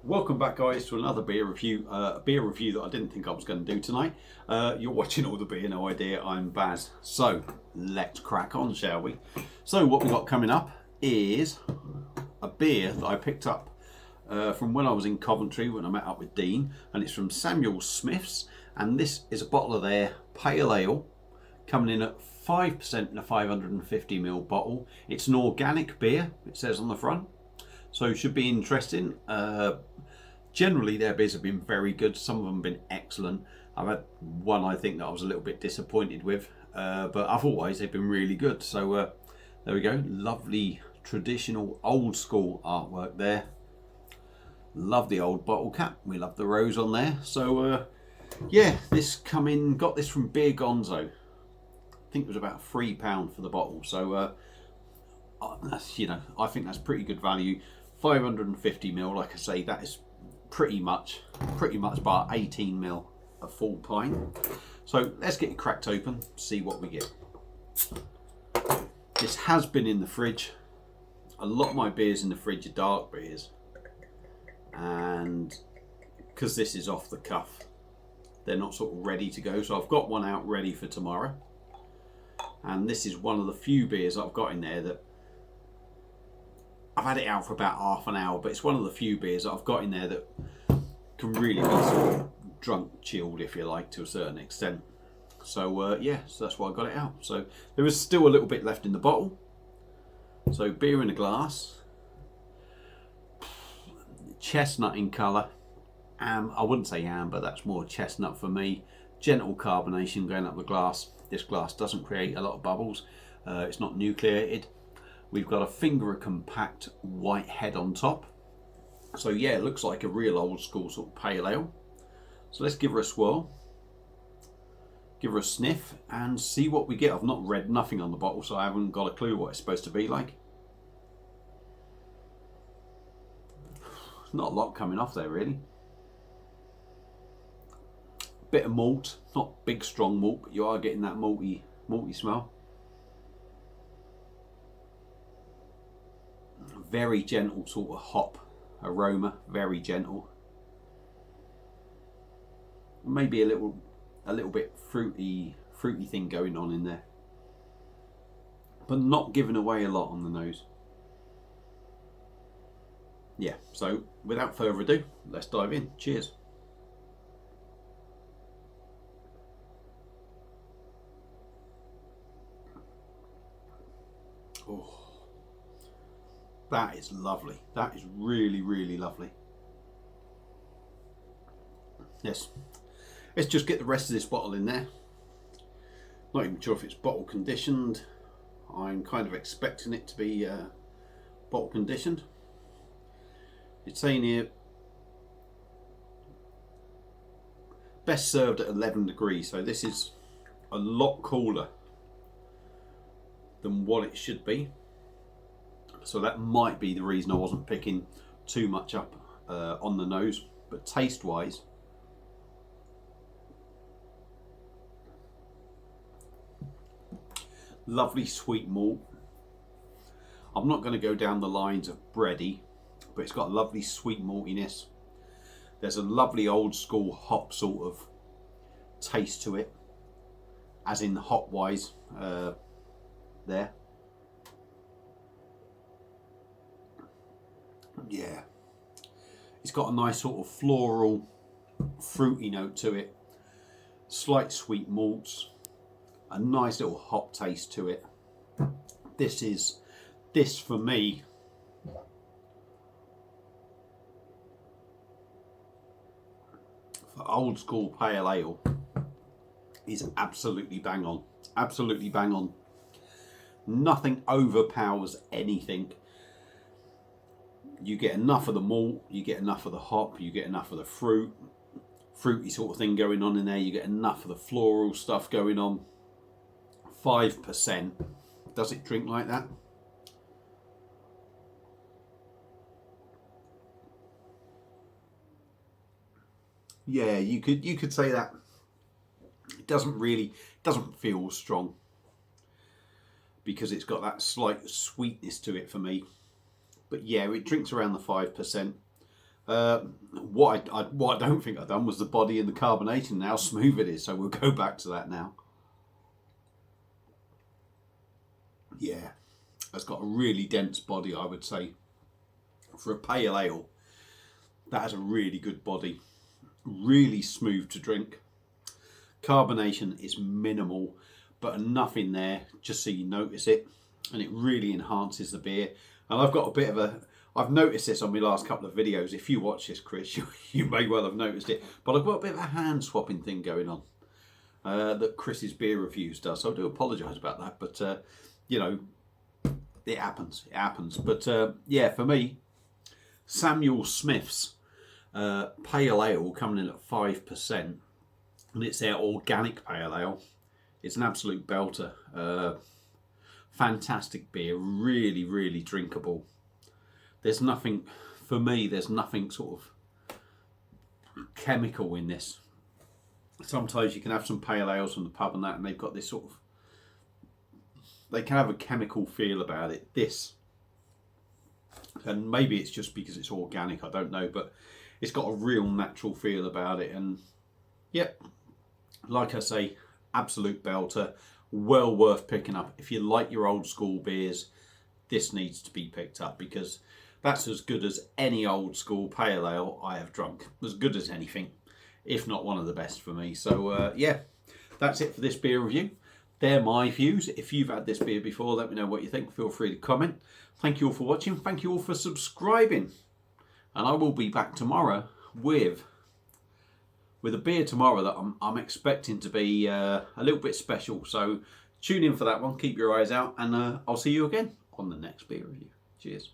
Welcome back, guys, to another beer review. A beer review that I didn't think I was going to do tonight. You're watching All the Beer, No Idea. I'm Baz. So let's crack on, shall we? So what we got coming up is a beer that I picked up from when I was in Coventry when I met up with Dean, and it's from Samuel Smith's, and this is a bottle of their pale ale coming in at 5% in a 550ml bottle. It's an organic beer, it says on the front, so should be interesting. Generally their beers have been very good, some of them have been excellent. I've had one I think that I was a little bit disappointed with, but otherwise they've been really good. So there we go, lovely traditional old school artwork there. Love the old bottle cap, we love the rose on there. So yeah, got this from Beer Gonzo. I think it was about £3 for the bottle, so that's, I think that's pretty good value. 550ml, like I say, that is pretty much about 18ml a full pint. So let's get it cracked open, see what we get. This has been in the fridge. A lot of my beers in the fridge are dark beers, and because this is off the cuff, they're not sort of ready to go. So I've got one out ready for tomorrow, and this is one of the few beers I've got in there that I've had it out for about half an hour, but it's one of the few beers that I've got in there that can really be sort of drunk chilled, if you like, to a certain extent. So yeah, so that's why I got it out. So there is still a little bit left in the bottle. So beer in a glass, chestnut in colour. I wouldn't say amber, that's more chestnut for me. Gentle carbonation going up the glass. This glass doesn't create a lot of bubbles. It's not nucleated. We've got a finger compact white head on top. So yeah, it looks like a real old school sort of pale ale. So let's give her a swirl, give her a sniff, and see what we get. I've not read nothing on the bottle, so I haven't got a clue what it's supposed to be like. Not a lot coming off there really. Bit of malt, not big strong malt, but you are getting that malty smell. Very gentle sort of hop aroma, very gentle. Maybe a little bit fruity thing going on in there, but not giving away a lot on the nose. Yeah, so without further ado, let's dive in. Cheers. Oh, that is lovely. That is really, really lovely. Yes, let's just get the rest of this bottle in there. Not even sure if it's bottle conditioned. I'm kind of expecting it to be bottle conditioned. It's saying here best served at 11 degrees, so this is a lot cooler than what it should be. So that might be the reason I wasn't picking too much up on the nose. But taste wise, lovely sweet malt. I'm not going to go down the lines of bready, but it's got a lovely sweet maltiness. There's a lovely old school hop sort of taste to it, as in hop wise there. Yeah, it's got a nice sort of floral, fruity note to it, slight sweet malts, a nice little hop taste to it. This for me for old school pale ale is absolutely bang on. Absolutely bang on. Nothing overpowers anything. You get enough of the malt, you get enough of the hop, you get enough of the fruity sort of thing going on in there, you get enough of the floral stuff going on. 5%. Does it drink like that? Yeah, you could say that. It doesn't feel strong because it's got that slight sweetness to it for me. But yeah, it drinks around the 5%. What I don't think I've done was the body and the carbonation and how smooth it is. So we'll go back to that now. Yeah, it's got a really dense body, I would say. For a pale ale, that has a really good body. Really smooth to drink. Carbonation is minimal, but enough in there just so you notice it. And it really enhances the beer. And I've got a bit of a... I've noticed this on my last couple of videos. If you watch this, Chris, you may well have noticed it. But I've got a bit of a hand swapping thing going on that Chris's Beer Reviews does. So I do apologise about that. But, you know, it happens. It happens. But, yeah, for me, Samuel Smith's Pale Ale coming in at 5%. And it's their organic Pale Ale. It's an absolute belter. Fantastic beer. Really, really drinkable. There's nothing, for me, there's nothing sort of chemical in this. Sometimes you can have some pale ales from the pub and that, and they've got this sort of, they can have a chemical feel about it. This, and maybe it's just because it's organic, I don't know, but it's got a real natural feel about it. And yep, like I say, absolute belter, well worth picking up. If you like your old school beers, this needs to be picked up, because that's as good as any old school pale ale I have drunk. As good as anything, if not one of the best for me. So yeah, that's it for this beer review. They're my views. If you've had this beer before, let me know what you think. Feel free to comment. Thank you all for watching. Thank you all for subscribing. And I will be back tomorrow with a beer tomorrow that I'm expecting to be a little bit special. So tune in for that one. Keep your eyes out, and I'll see you again on the next beer review. Cheers.